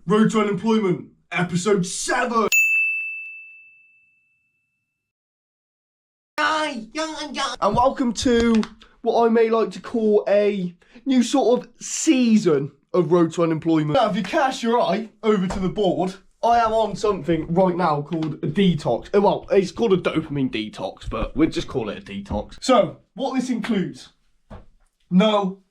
Road to Unemployment, episode 7. And welcome to what I may like to call a new sort of season of Road to Unemployment. Now, if you cast your eye over to the board, I am on something right now called a detox. Well, it's called a dopamine detox, but we'll just call it a detox. So, what this includes, no,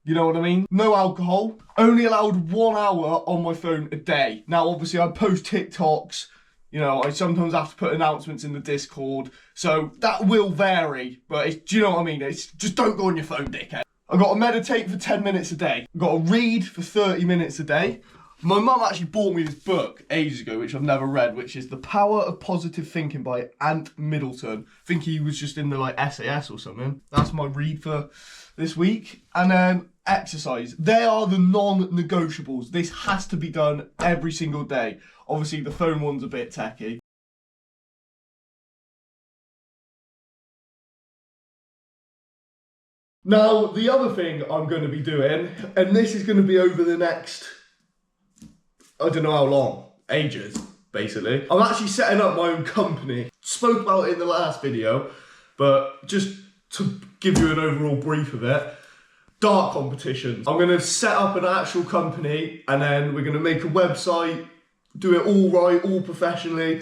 you know what I mean? No alcohol, only allowed 1 hour on my phone a day. Now, obviously, I post TikToks, you know, I sometimes have to put announcements in the Discord, so that will vary, but do you know what I mean? It's just don't go on your phone, dickhead. I've got to meditate for 10 minutes a day. I've got to read for 30 minutes a day. My mum actually bought me this book ages ago, which I've never read, which is The Power of Positive Thinking by Ant Middleton. I think he was just in the SAS or something. That's my read for this week. And then exercise. They are the non-negotiables. This has to be done every single day. Obviously, the phone one's a bit techie. Now, the other thing I'm going to be doing, and this is going to be over the next, I don't know how long, ages, basically. I'm actually setting up my own company. Spoke about it in the last video, but just to give you an overall brief of it, dart competitions. I'm going to set up an actual company, and then we're going to make a website, do it all right, all professionally.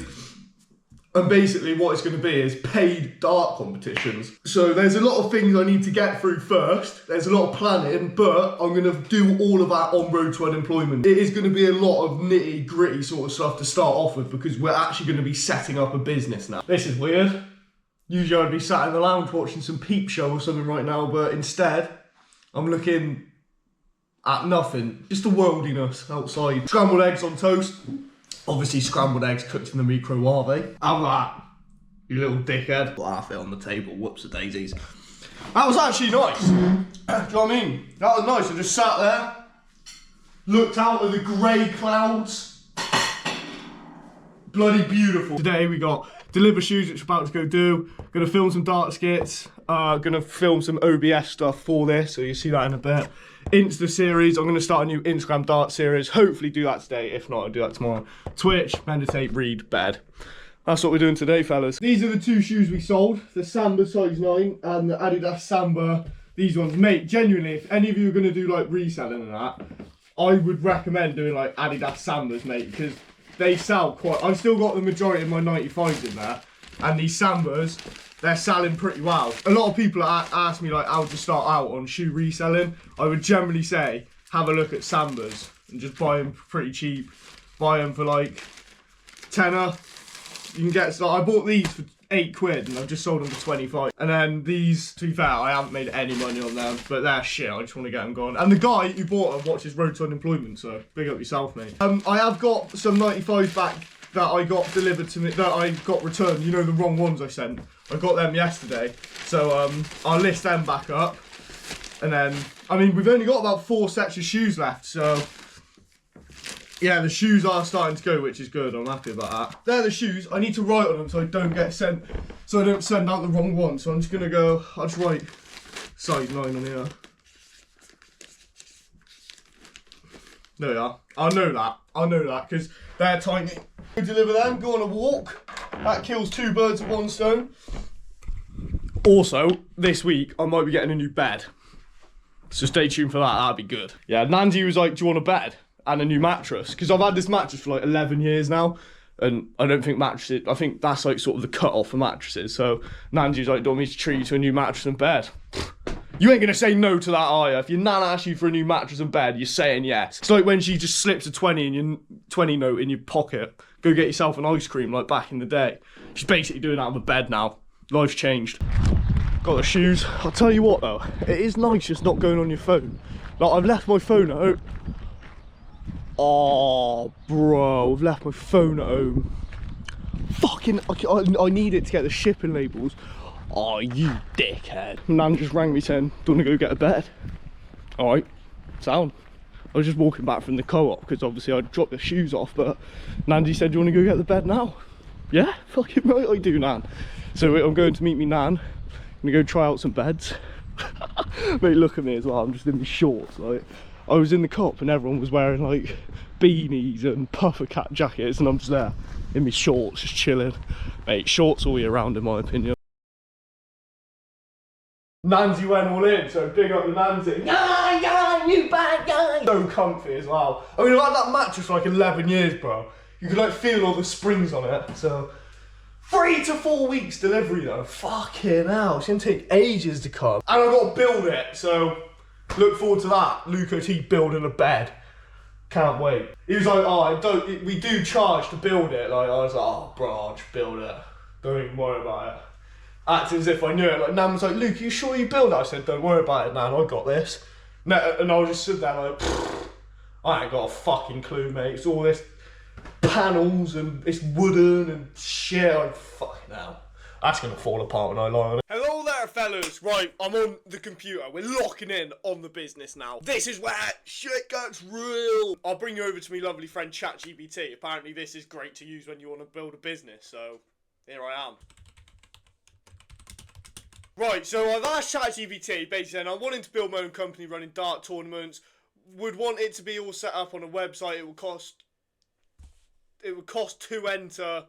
And basically what it's going to be is paid dart competitions. So there's a lot of things I need to get through first. There's a lot of planning, but I'm going to do all of that on Road to Unemployment. It is going to be a lot of nitty gritty sort of stuff to start off with because we're actually going to be setting up a business now. This is weird. Usually I'd be sat in the lounge watching some Peep Show or something right now, but instead I'm looking at nothing. Just the worldliness outside. Scrambled eggs on toast. Obviously scrambled eggs cooked in the microwave. Have that, you little dickhead. Half it on the table, whoops the daisies. That was actually nice. Do you know what I mean? That was nice. I just sat there, looked out at the grey clouds. Bloody beautiful. Today we got deliver shoes, which we're about to go do. Gonna film some dart skits. Gonna film some OBS stuff for this, so you'll see that in a bit. Insta series, I'm going to start a new Instagram dart series. Hopefully do that today, if not I'll do that tomorrow. Twitch, meditate, read, bed. That's what we're doing today, fellas. These are the two shoes we sold, the Samba size 9 and the Adidas Samba, these ones. Mate, genuinely, if any of you are going to do like reselling and that, I would recommend doing like Adidas Sambas, mate, because they sell quite, I've still got the majority of my 95s in there, and these Sambas, they're selling pretty well. A lot of people ask me like how to start out on shoe reselling. I would generally say have a look at Sambas and just buy them pretty cheap. Buy them for like tenner. You can get started. I bought these for £8 and I've just sold them for 25. And then these, to be fair, I haven't made any money on them, but they're shit. I just want to get them gone. And the guy who bought them watches Road to Unemployment, so big up yourself, mate. I have got some 95s back that I got delivered to me, that I got returned. You know, the wrong ones I sent. I got them yesterday, so I'll list them back up. And then, I mean, we've only got about 4 sets of shoes left, so yeah, the shoes are starting to go, which is good. I'm happy about that. They're the shoes. I need to write on them so I don't get sent, so I don't send out the wrong one. So I'm just gonna go. I'll just write size 9 on here. There we are. I know that because they're tiny. Deliver them, go on a walk. That kills 2 birds with 1 stone. Also, this week, I might be getting a new bed. So stay tuned for that, that'd be good. Yeah, Nandy was like, do you want a bed? And a new mattress? Because I've had this mattress for like 11 years now. And I don't think mattresses, I think that's like sort of the cut-off for mattresses. So Nandy was like, do you want me to treat you to a new mattress and bed? You ain't gonna say no to that, are you? If your nan asks you for a new mattress and bed, you're saying yes. It's like when she just slips a 20 note in your pocket. Go get yourself an ice cream like back in the day. She's basically doing that on the bed now. Life's changed. Got the shoes. I'll tell you what though, it is nice just not going on your phone. Like I've left my phone at home. Oh, bro, I've left my phone at home. Fucking, I need it to get the shipping labels. Oh, you dickhead. Nan just rang me saying, do you want to go get a bed? Alright, sound. I was just walking back from the co-op because obviously I dropped the shoes off, but Nandy said, do you want to go get the bed now? Yeah, fucking right I do, Nan. So I'm going to meet me Nan. I'm going to go try out some beds. Mate, look at me as well, I'm just in my shorts, like. I was in the cop and everyone was wearing like beanies and puffer cap jackets, and I'm just there in my shorts, just chilling. Mate, shorts all year round in my opinion. Nancy went all in, so big up the Nancy. Yeah, you bad guy. So comfy as well. I mean, I've had that mattress for like 11 years, bro. You can like feel all the springs on it. So 3 to 4 weeks delivery though. Fucking hell, it's gonna take ages to come. And I've got to build it, so look forward to that. Luke T building a bed. Can't wait. He was like, oh, we do charge to build it. Like, I was like, oh, bro, I'll just build it. Don't even worry about it. Acting as if I knew it. Like, Nan was like, Luke, are you sure you build it? I said, don't worry about it, Nan, I got this. And I was just stood there like, I ain't got a fucking clue, mate. It's all this panels and it's wooden and shit. Like, fucking hell. That's gonna fall apart when I lie on it. Hello there, fellas. Right, I'm on the computer. We're locking in on the business now. This is where shit gets real. I'll bring you over to my lovely friend ChatGPT. Apparently this is great to use when you want to build a business, so here I am. Right, so I've asked ChatGPT, basically saying I'm wanting to build my own company running dart tournaments. Would want it to be all set up on a website. It would cost to enter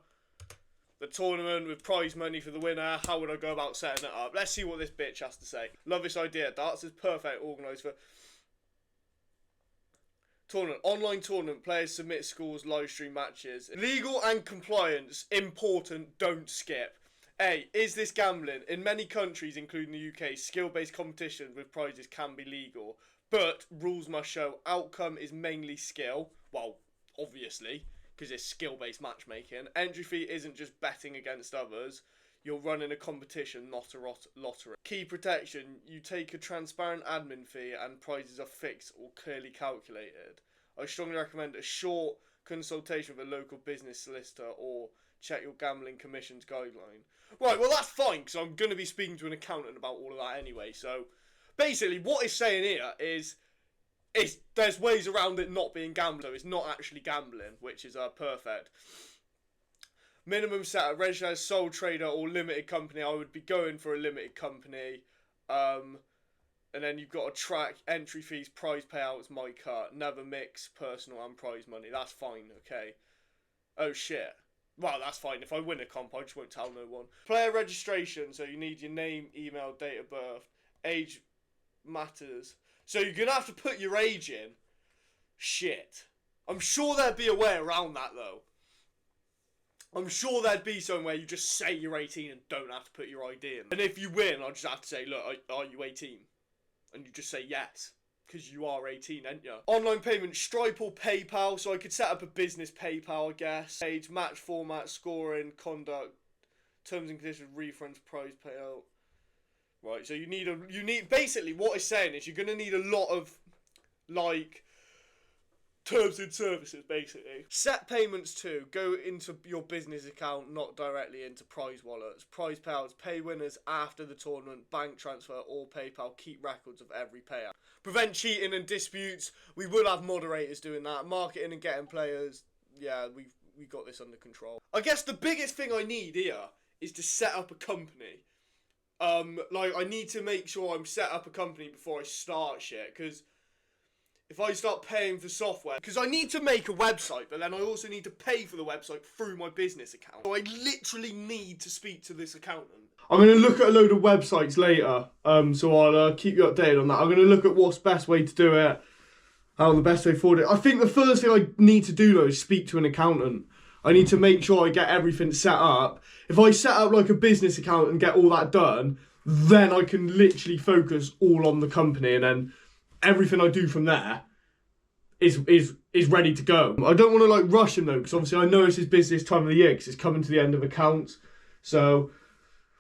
the tournament with prize money for the winner. How would I go about setting it up? Let's see what this bitch has to say. Love this idea. Darts is perfect, organised for tournament. Online tournament. Players submit scores, live stream matches. Legal and compliance. Important. Don't skip. A. Is this gambling? In many countries, including the UK, skill-based competition with prizes can be legal. But rules must show outcome is mainly skill. Well, obviously, because it's skill-based matchmaking. Entry fee isn't just betting against others. You're running a competition, not a lottery. Key protection. You take a transparent admin fee and prizes are fixed or clearly calculated. I strongly recommend a short consultation with a local business solicitor or check your gambling commission's guideline. Right, well that's fine, because I'm going to be speaking to an accountant about all of that anyway. So, basically, what it's saying here is there's ways around it not being gambling. So it's not actually gambling, which is perfect. Minimum setup, registered as sole trader or limited company. I would be going for a limited company. And then you've got to track entry fees, prize payouts, my cut. Never mix personal and prize money. That's fine, okay. Oh shit. Well, that's fine. If I win a comp, I just won't tell no one. Player registration. So you need your name, email, date of birth. Age matters. So you're going to have to put your age in. Shit. I'm sure there'd be a way around that, though. I'm sure there'd be somewhere you just say you're 18 and don't have to put your ID in. And if you win, I'll just have to say, look, are you 18? And you just say yes. Because you are 18, ain't you? Online payment, Stripe or PayPal. So I could set up a business PayPal, I guess. Age, match format, scoring, conduct, terms and conditions, refunds, prize payout. Right, so you need basically what it's saying is you're going to need a lot of, like, terms and services, basically. Set payments too. Go into your business account, not directly into prize wallets. Prize payouts, pay winners after the tournament, bank transfer or PayPal. Keep records of every payout. Prevent cheating and disputes. We will have moderators doing that. Marketing and getting players. Yeah, we got this under control. I guess the biggest thing I need here is to set up a company. Like, I need to make sure I'm set up a company before I start shit, because if I start paying for software, because I need to make a website, but then I also need to pay for the website through my business account. So I literally need to speak to this accountant. I'm going to look at a load of websites later, so I'll keep you updated on that. I'm going to look at what's the best way to do it, how the best way forward it. I think the first thing I need to do, though, is speak to an accountant. I need to make sure I get everything set up. If I set up like a business account and get all that done, then I can literally focus all on the company, and then everything I do from there is ready to go. I don't want to like rush him though, because obviously I know it's his busiest time of the year because it's coming to the end of accounts. So,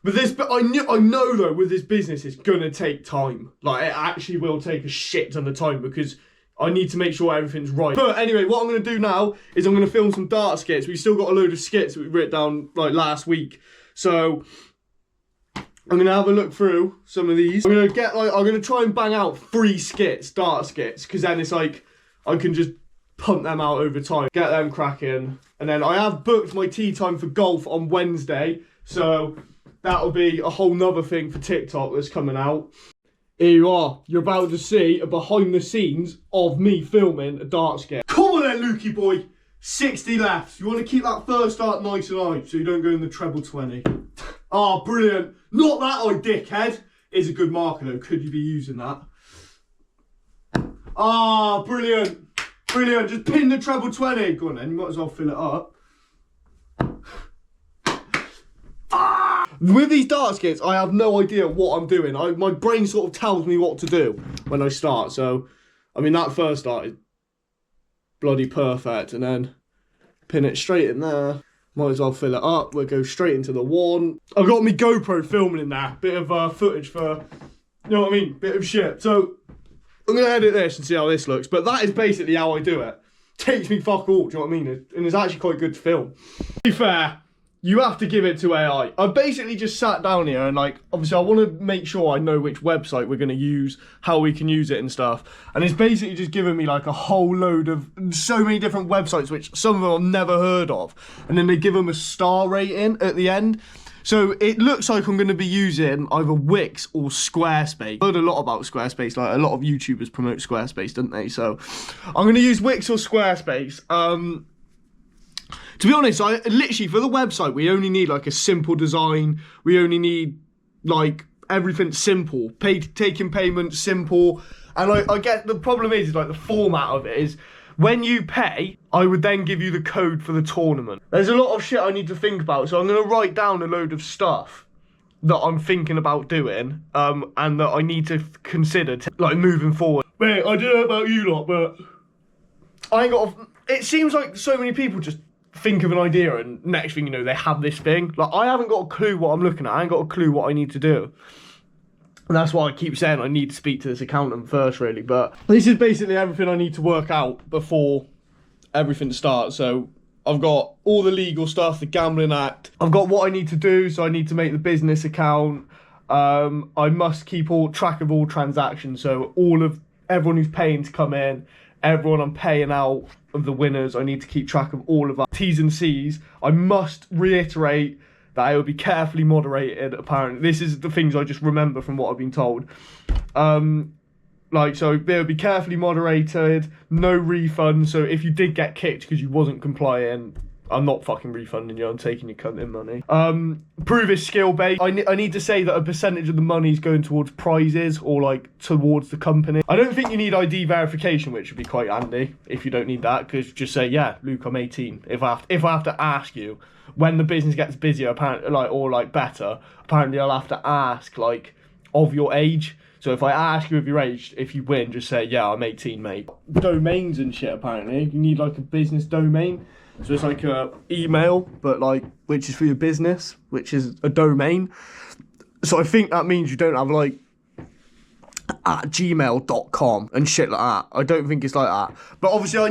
but I know though with this business it's gonna take time. Like it actually will take a shit ton of time because I need to make sure everything's right. But anyway, what I'm gonna do now is I'm gonna film some dart skits. We've still got a load of skits that we wrote down like last week. So I'm gonna have a look through some of these. I'm gonna try and bang out 3 skits, dart skits, because then it's like I can just pump them out over time, get them cracking. And then I have booked my tea time for golf on Wednesday, so that'll be a whole nother thing for TikTok that's coming out. Here you are. You're about to see a behind the scenes of me filming a dart skit. Come on then, Lukey boy. 60 left. You want to keep that first dart nice and high so you don't go in the treble 20. Oh, brilliant. Not that eye, dickhead. Is a good marker though. Could you be using that? Ah, brilliant. Brilliant. Just pin the treble 20. Go on then. You might as well fill it up. With these dart skits, I have no idea what I'm doing. My brain sort of tells me what to do when I start. So, I mean, that first dart is bloody perfect. And then pin it straight in there. Might as well fill it up. We'll go straight into the one. I've got my GoPro filming in there. Bit of footage for, you know what I mean? Bit of shit. So, I'm going to edit this and see how this looks. But that is basically how I do it. Takes me fuck all, do you know what I mean? And it's actually quite good to film. To be fair, you have to give it to AI. I basically just sat down here and like, obviously I want to make sure I know which website we're going to use, how we can use it and stuff. And it's basically just giving me like a whole load of so many different websites, which some of them I've never heard of. And then they give them a star rating at the end. So it looks like I'm going to be using either Wix or Squarespace. I've heard a lot about Squarespace, like a lot of YouTubers promote Squarespace, don't they? So I'm going to use Wix or Squarespace. To be honest, I literally, for the website, we only need like a simple design. We only need like everything simple. Taking payment, simple. And I get, the problem is like the format of it is, when you pay, I would then give you the code for the tournament. There's a lot of shit I need to think about, so I'm going to write down a load of stuff that I'm thinking about doing, and that I need to consider, like, moving forward. Mate, I don't know about you lot, but I ain't got it seems like so many people just think of an idea and next thing you know, they have this thing. Like, I haven't got a clue what I'm looking at. I ain't got a clue what I need to do. And that's why I keep saying I need to speak to this accountant first, really. But this is basically everything I need to work out before everything starts. So I've got all the legal stuff, the Gambling Act. I've got what I need to do. So I need to make the business account. I must keep track of all transactions. So everyone who's paying to come in, everyone I'm paying out of the winners, I need to keep track of all of our T's and C's. I must reiterate that I will be carefully moderated, apparently. This is the things I just remember from what I've been told. So they will be carefully moderated, no refund. So if you did get kicked because you wasn't complying, I'm not fucking refunding you, I'm taking your cunt in money. Prove it's skill based. I need to say that a percentage of the money is going towards prizes or like towards the company. I don't think you need ID verification, which would be quite handy if you don't need that, because just say, yeah, Luke, I'm 18. If I have to ask you, when the business gets busier, apparently, better, apparently I'll have to ask, like, of your age. So if I ask you of your age, if you win, just say, yeah, I'm 18, mate. Domains and shit, apparently. You need, like, a business domain. So it's like a email, but, like, which is for your business, which is a domain. So I think that means you don't have, like, at gmail.com and shit like that. I don't think it's like that. But obviously I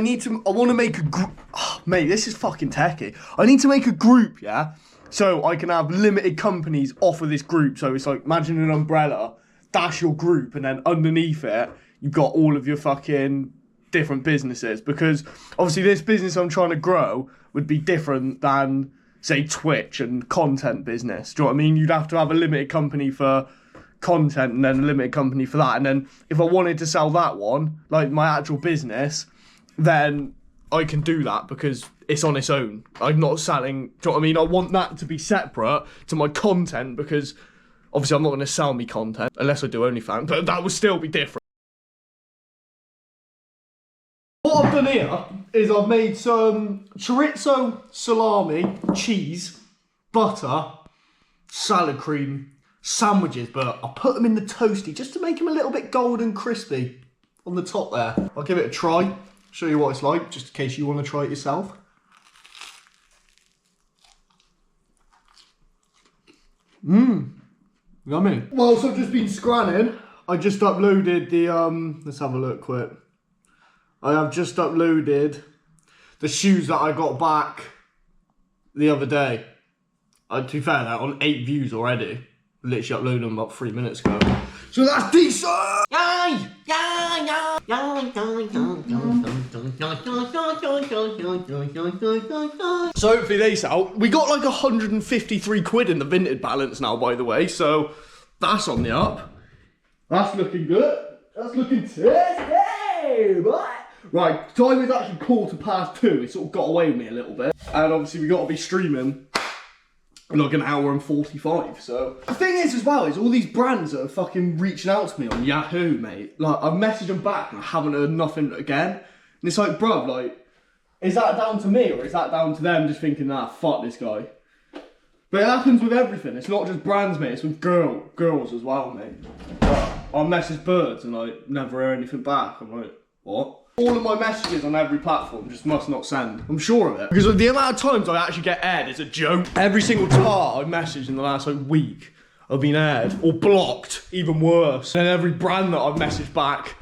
want to make a group. Oh, mate, this is fucking techie. I need to make a group, yeah? So I can have limited companies off of this group. So it's like, imagine an umbrella, that's your group, and then underneath it, you've got all of your fucking different businesses. Because obviously this business I'm trying to grow would be different than, say, Twitch and content business. Do you know what I mean? You'd have to have a limited company for content and then a limited company for that, and then if I wanted to sell that one, like my actual business, then I can do that because it's on its own. I'm not selling, do you know what I mean? I want that to be separate to my content, because obviously I'm not going to sell me content unless I do OnlyFans, but that would still be different. What I've done here is I've made some chorizo, salami, cheese, butter, salad cream, sandwiches, but I'll put them in the toasty just to make them a little bit golden crispy on the top there. I'll give it a try, show you what it's like, just in case you want to try it yourself. Yummy. Well, so I've just been scanning. I just uploaded the, let's have a look quick. I have just uploaded the shoes that I got back the other day. To be fair, they're on 8 views already. Literally uploaded them about 3 minutes ago. So that's decent! So hopefully they sell. We got like 153 quid in the Vinted balance now, by the way. So that's on the up. That's looking good. That's looking tasty, boy. Right, time is actually 2:15. It sort of got away with me a little bit. And obviously we got to be streaming in like an hour and 45, so. The thing is as well, is all these brands that are fucking reaching out to me on Yahoo, mate. Like, I've messaged them back and I haven't heard nothing again. And it's like, bruv, like, is that down to me or is that down to them just thinking, nah, fuck this guy? But it happens with everything. It's not just brands, mate. It's with girls as well, mate. I message birds and I never hear anything back. I'm like, what? All of my messages on every platform just must not send. I'm sure of it. Because the amount of times I actually get aired is a joke. Every single tar I've messaged in the last like week, I've been aired or blocked, even worse. And every brand that I've messaged back,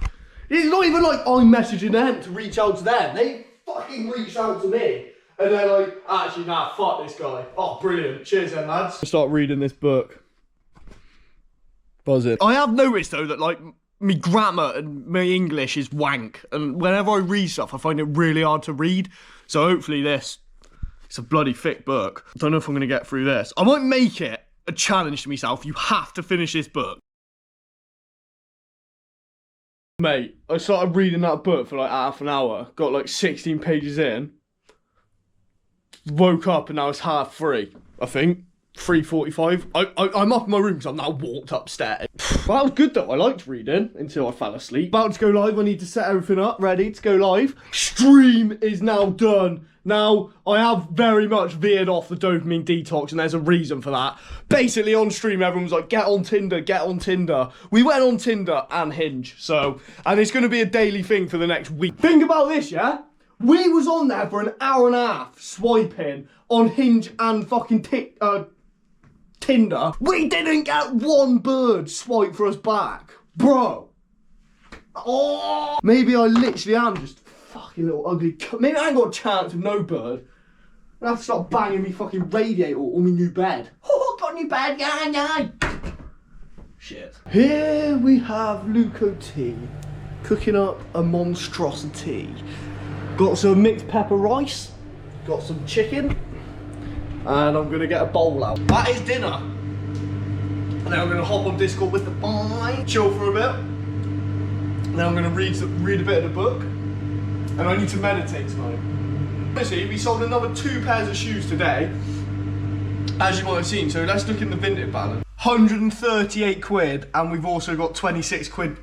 it's not even like I'm messaging them to reach out to them. They fucking reached out to me. And they're like, actually, nah, fuck this guy. Oh, brilliant. Cheers then, lads. Start reading this book. Buzz it. I have noticed, though, that, like, me grammar and my English is wank. And whenever I read stuff, I find it really hard to read. So hopefully it's a bloody thick book. I don't know if I'm going to get through this. I might make it a challenge to myself. You have to finish this book. Mate, I started reading that book for, like, half an hour. Got, like, 16 pages in. Woke up and now it's 3:30, I think. 3:45. I'm up in my room because I've now walked upstairs. Well, that was good though. I liked reading until I fell asleep. About to go live. I need to set everything up, ready to go live. Stream is now done. Now, I have very much veered off the dopamine detox and there's a reason for that. Basically on stream, everyone was like, get on Tinder, get on Tinder. We went on Tinder and Hinge, so, and it's going to be a daily thing for the next week. Think about this, yeah? We was on there for an hour and a half swiping on Hinge and fucking Tinder. We didn't get one bird swipe for us back. Bro. Oh. Maybe I literally am just fucking little ugly. Maybe I ain't got a chance with no bird. I have to start banging me fucking radiator or my new bed. Oh, got a new bed, yeah. Shit. Here we have Luco T cooking up a monstrosity. Got some mixed pepper rice, got some chicken, and I'm gonna get a bowl out. That is dinner. And then I'm gonna hop on Discord with the boy, chill for a bit. And then I'm gonna read a bit of the book. And I need to meditate tonight. Honestly, we sold another 2 pairs of shoes today, as you might have seen. So let's look in the Vinted balance. 138 quid, and we've also got 26 quid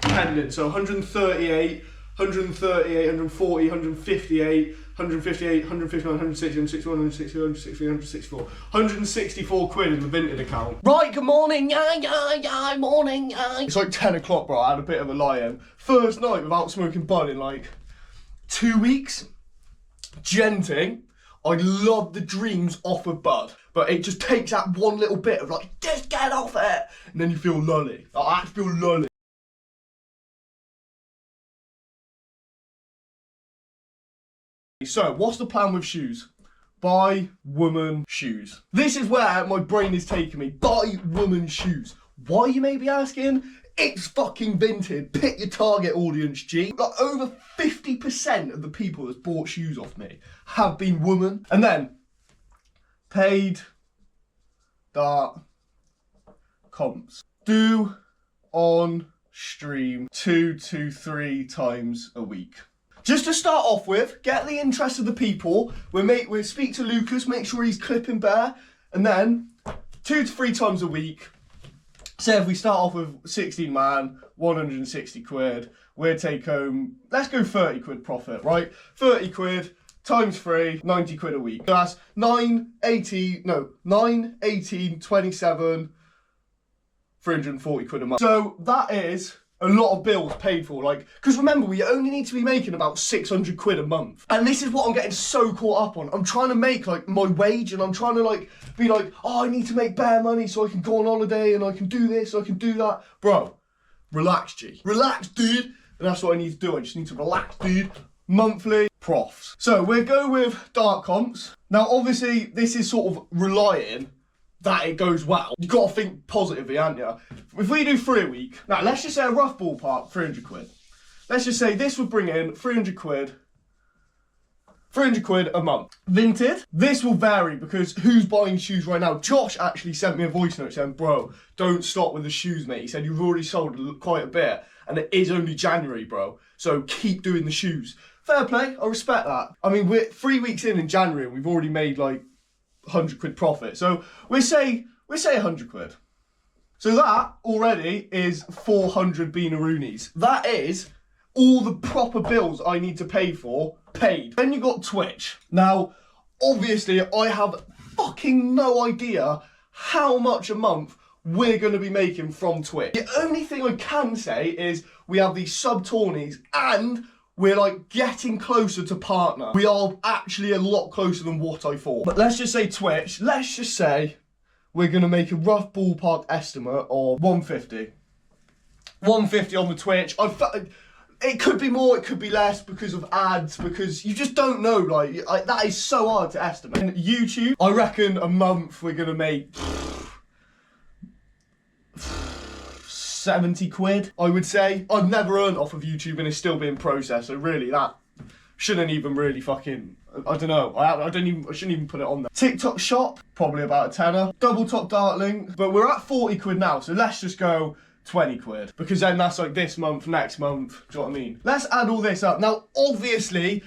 pending. So 138. 138, 140, 158, 158, 159, 160, 161, 160, 163, 164. 164 quid in the Vinted account. Right, good morning, yeah, morning, yeah. It's like 10 o'clock, bro. I had a bit of a lie-in. First night without smoking bud in like 2 weeks. Genting. I love the dreams off of bud, but it just takes that one little bit of like, just get off it, and then you feel lolly. I actually feel lolly. So, what's the plan with shoes? Buy woman shoes. This is where my brain is taking me. Buy woman shoes. Why, you may be asking? It's fucking Vinted. Pick your target audience, G. Like, over 50% of the people that's bought shoes off me have been women. And then, paid dart comps. Do on stream 2 to 3 times a week. Just to start off with, get the interest of the people. We'll speak to Lucas, make sure he's clipping bare, and then 2 to 3 times a week. Say if we start off with 16 man, 160 quid, we'll take home, let's go 30 quid profit, right? 30 quid times 3, 90 quid a week. So that's 9, 18, 27, 340 quid a month. So that is a lot of bills paid for, like, because remember, we only need to be making about 600 quid a month. And this is what I'm getting so caught up on. I'm trying to make, like, my wage, and I'm trying to, like, be like, oh, I need to make bare money so I can go on holiday, and I can do this, I can do that. Bro, relax, G. Relax, dude. And that's what I need to do. I just need to relax, dude. Monthly profs. So, we'll go with dart comps. Now, obviously, this is sort of relying that it goes well. You gotta think positively, aren't you? If we do 3 a week, now let's just say a rough ballpark, 300 quid. Let's just say this would bring in 300 quid 300 quid a month. Vinted, this will vary because who's buying shoes right now? Josh actually sent me a voice note saying, bro, don't stop with the shoes, mate. He said you've already sold quite a bit and it is only January, bro. So keep doing the shoes. Fair play, I respect that. I mean, we're 3 weeks in January and we've already made like 100 quid profit. So we say 100 quid. So that already is 400 beanaroonies. That is all the proper bills I need to pay for paid. Then you got Twitch. Now, obviously, I have fucking no idea how much a month we're going to be making from Twitch. The only thing I can say is we have these sub-tourneys and we're like getting closer to partner. We are actually a lot closer than what I thought. But let's just say Twitch, let's just say we're going to make a rough ballpark estimate of 150. 150 on the Twitch. It could be more, it could be less because of ads, because you just don't know, like that is so hard to estimate. And YouTube, I reckon a month we're gonna make 70 quid, I would say. I've never earned off of YouTube and it's still being processed, so really that shouldn't even really fucking, I don't know, I shouldn't even put it on there. TikTok shop, probably about a tenner. Double top dart link, but we're at 40 quid now, so let's just go 20 quid, because then that's like this month, next month, do you know what I mean? Let's add all this up. Now, obviously,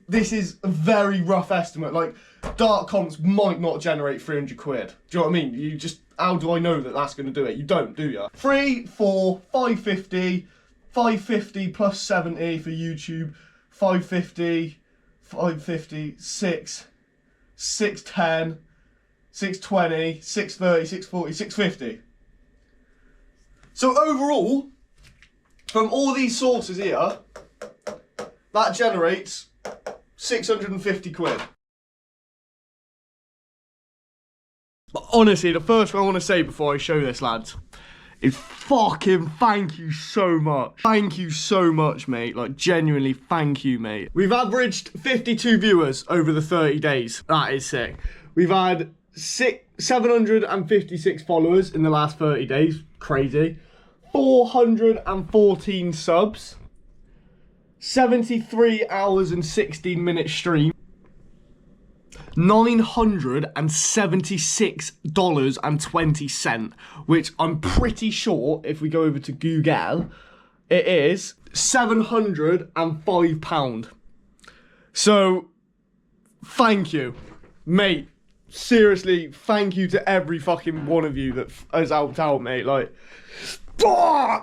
this is a very rough estimate, like, dart comps might not generate 300 quid, do you know what I mean? You just, how do I know that that's going to do it? You don't, do you? 3, 4, 550, 550 plus 70 for YouTube, 550, 550, 6, 610, 620, 630, 640, 650. So overall, from all these sources here, that generates 650 quid. But honestly, the first thing I want to say before I show this, lads, is fucking thank you so much. Thank you so much, mate. Like, genuinely, thank you, mate. We've averaged 52 viewers over the 30 days. That is sick. We've had 756 followers in the last 30 days. Crazy. 414 subs. 73 hours and 16 minute stream. $976.20, which I'm pretty sure, if we go over to Google, it is £705. So, thank you, mate. Seriously, thank you to every fucking one of you that has helped out, mate. Like, right,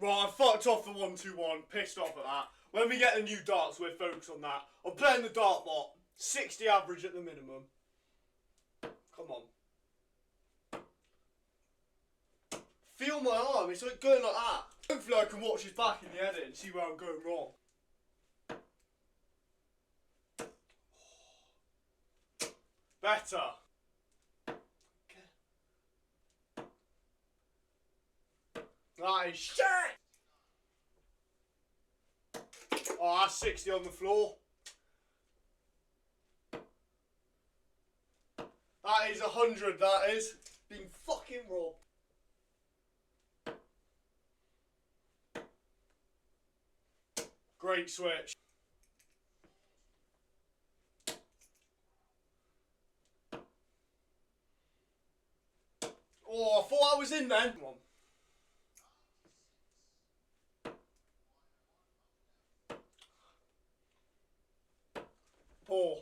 I fucked off the 121, pissed off at that. When we get the new darts, we're focused on that. I'm playing the dart bot, 60 average at the minimum. Come on. Feel my arm, it's like going like that. Hopefully I can watch his back in the edit and see where I'm going wrong. Better. That is shit! Oh, that's 60 on the floor. That is 100, that is. Being fucking robbed. Great switch. Oh, I thought I was in then. Come on. Poor.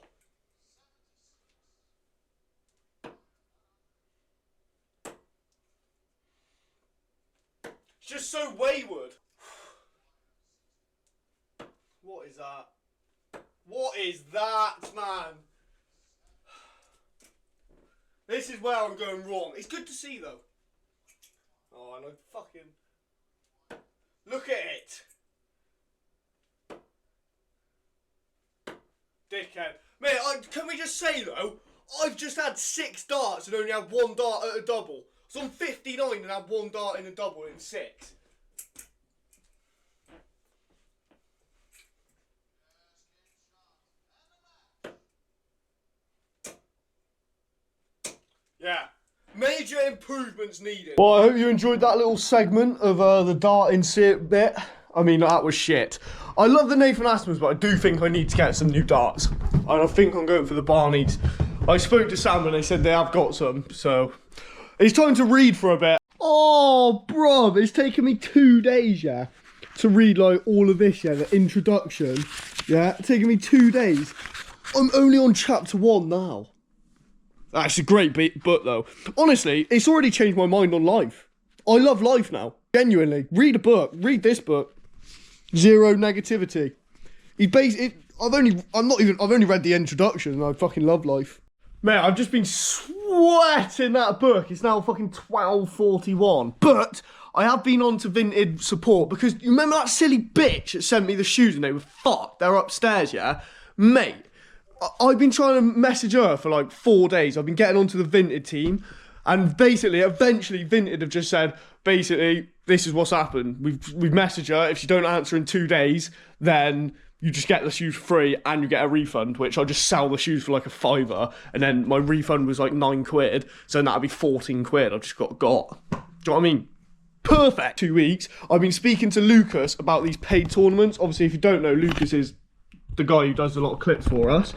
It's just so wayward. What is that? What is that, man? This is where I'm going wrong. It's good to see, though. Oh, and I fucking... Look at it. Dickhead. Mate, can we just say, though, I've just had 6 darts and only had 1 dart at a double. So I'm 59 and had 1 dart in a double in 6. Yeah. Major improvements needed. Well, I hope you enjoyed that little segment of the darting bit. I mean, that was shit. I love the Nathan Asmans, but I do think I need to get some new darts. And I think I'm going for the Barneys. I spoke to Sam and they said they have got some, so it's time to read for a bit. Oh, bruv, it's taken me 2 days, yeah, to read like all of this, yeah, the introduction, yeah, it's taken me 2 days. I'm only on chapter 1 now. That's a great book though. Honestly, it's already changed my mind on life. I love life now. Genuinely, read a book. Read this book. Zero negativity. I've only read the introduction and I fucking love life. Mate, I've just been sweating that book. It's now fucking 12:41. But I have been on to Vinted support because you remember that silly bitch that sent me the shoes and they were fucked. They're upstairs, yeah? Mate, I've been trying to message her for like 4 days. I've been getting onto the Vinted team. And basically, eventually, Vinted have just said, basically, this is what's happened. We've messaged her. If she don't answer in 2 days, then you just get the shoes free and you get a refund, which I'll just sell the shoes for like a £5. And then my refund was like £9. So that'd be 14 quid I've just got. Do you know what I mean? Perfect. 2 weeks. I've been speaking to Lucas about these paid tournaments. Obviously, if you don't know, Lucas is the guy who does a lot of clips for us.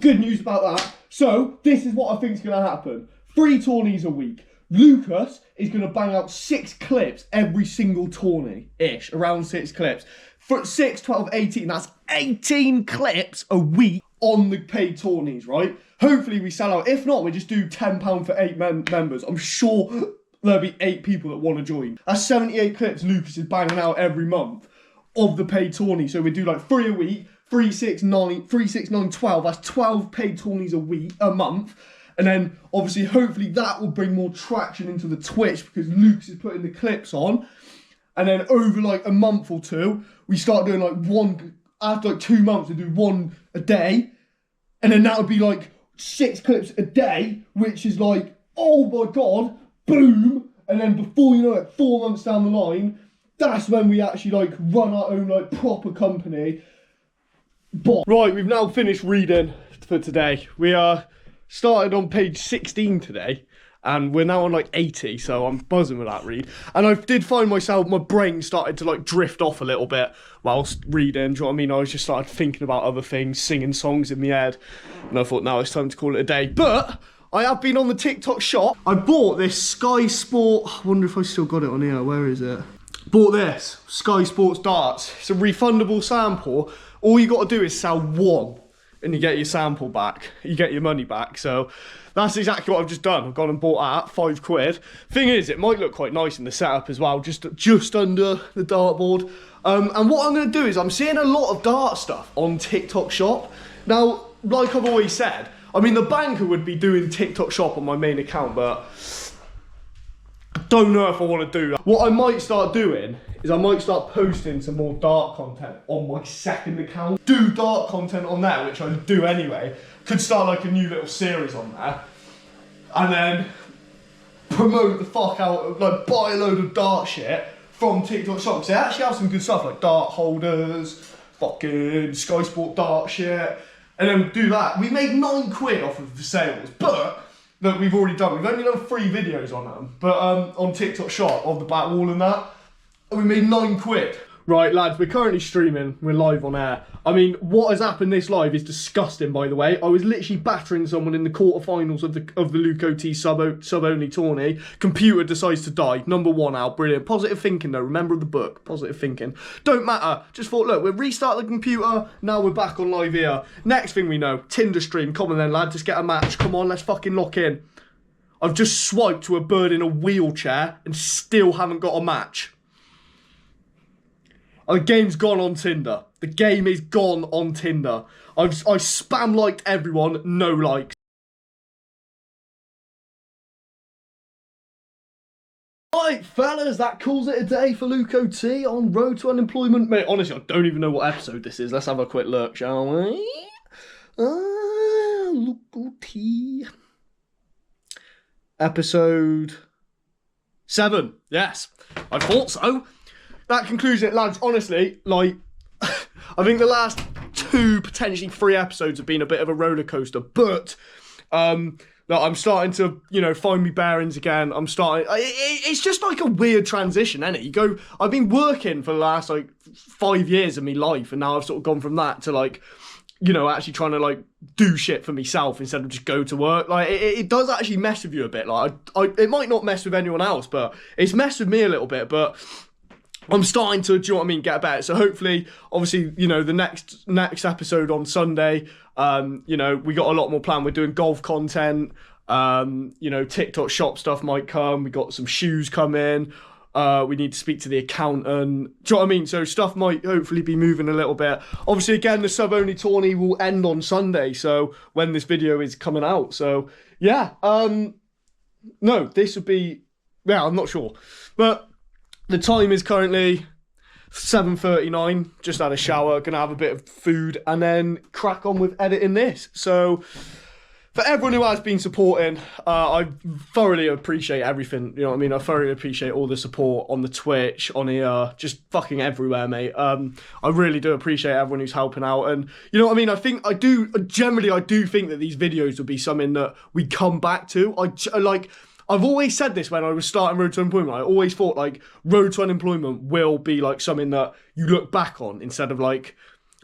Good news about that. So, this is what I think is going to happen. 3 tourneys a week. Lucas is going to bang out 6 clips every single tourney-ish. Around 6 clips. For 6, 12, 18. That's 18 clips a week on the paid tourneys, right? Hopefully we sell out. If not, we just do £10 for 8 members. I'm sure there'll be 8 people that want to join. That's 78 clips Lucas is banging out every month of the paid tourney. So we do like 3 a week. 3, 6, 9, 12. That's 12 paid tourneys a month. And then, obviously, hopefully that will bring more traction into the Twitch because Lucas is putting the clips on. And then over like a month or 2, we start doing like one, after like 2 months, we do 1 a day. And then that would be like 6 clips a day, which is like, oh my God, boom. And then before you know it, 4 months down the line, that's when we actually like run our own like proper company. Right, we've now finished reading for today. We started on page 16 today, and we're now on like 80, so I'm buzzing with that read. And I did find myself, my brain started to like drift off a little bit whilst reading, do you know what I mean? I just started thinking about other things, singing songs in my head, and I thought now it's time to call it a day. But I have been on the TikTok shop. I bought this Sky Sport, I wonder if I still got it on here, where is it? Bought this, Sky Sports darts. It's a refundable sample. All you got to do is sell 1 and you get your sample back. You get your money back. So that's exactly what I've just done. I've gone and bought that, 5 quid. Thing is, it might look quite nice in the setup as well, just under the dartboard. And what I'm going to do is I'm seeing a lot of dart stuff on TikTok shop. Now, like I've always said, I mean, the banker would be doing TikTok shop on my main account, but I don't know if I want to do that. What I might start doing is I might start posting some more dart content on my second account. Do dart content on there, which I do anyway. Could start like a new little series on there. And then promote the fuck out of, like, buy a load of dart shit from TikTok shop. They actually have some good stuff like dart holders, fucking Sky Sport dart shit. And then do that. We made 9 quid off of the sales, but that we've already done. We've only done 3 videos on them, but on TikTok shop of the back wall and that. And we made 9 quid. Right, lads, we're currently streaming. We're live on air. I mean, what has happened this live is disgusting, by the way. I was literally battering someone in the quarterfinals of the Luke OT sub-only tourney. Computer decides to die. Number 1 out. Brilliant. Positive thinking, though. Remember the book. Positive thinking. Don't matter. Just thought, look, we'll restart the computer. Now we're back on live here. Next thing we know, Tinder stream. Come on then, lad. Just get a match. Come on, let's fucking lock in. I've just swiped to a bird in a wheelchair and still haven't got a match. The game's gone on Tinder. The game is gone on Tinder. I spam liked everyone, no likes. Right, fellas, that calls it a day for Luke OT on Road to Unemployment. Mate, honestly, I don't even know what episode this is. Let's have a quick look, shall we? Luke OT. Episode 7. Yes, I thought so. That concludes it, lads. Honestly, like, I think the last 2, potentially 3 episodes have been a bit of a roller coaster, but Like, I'm starting to, you know, find me bearings again. I'm starting. It's just like a weird transition, isn't it? You go. I've been working for the last like 5 years of my life, and now I've sort of gone from that to like, you know, actually trying to like do shit for myself instead of just go to work. Like, it does actually mess with you a bit. Like, it might not mess with anyone else, but it's messed with me a little bit. But I'm starting to, do you know what I mean, get better. So hopefully, obviously, you know, the next episode on Sunday, you know, we got a lot more planned. We're doing golf content. You know, TikTok shop stuff might come. We got some shoes coming. We need to speak to the accountant. Do you know what I mean? So stuff might hopefully be moving a little bit. Obviously, again, the sub-only tourney will end on Sunday. So when this video is coming out. So yeah, no, this would be, yeah, I'm not sure. But the time is currently 7:39. Just had a shower, gonna have a bit of food, and then crack on with editing this. So for everyone who has been supporting, I thoroughly appreciate everything. You know what I mean? I thoroughly appreciate all the support on the Twitch, on here, just fucking everywhere, mate. I really do appreciate everyone who's helping out. And you know what I mean? I think I do think that these videos will be something that we come back to. I've always said this when I was starting Road to Unemployment. I always thought like Road to Unemployment will be like something that you look back on instead of like,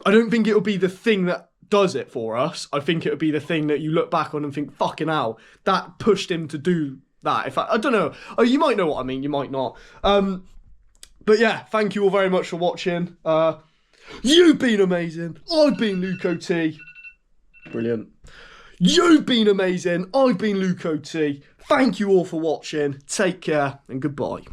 I don't think it'll be the thing that does it for us. I think it'll be the thing that you look back on and think, fucking hell, that pushed him to do that. I don't know. Oh, you might know what I mean. You might not. But yeah, thank you all very much for watching. You've been amazing. I've been Luco T. Brilliant. You've been amazing. I've been Luco T. Thank you all for watching. Take care and goodbye.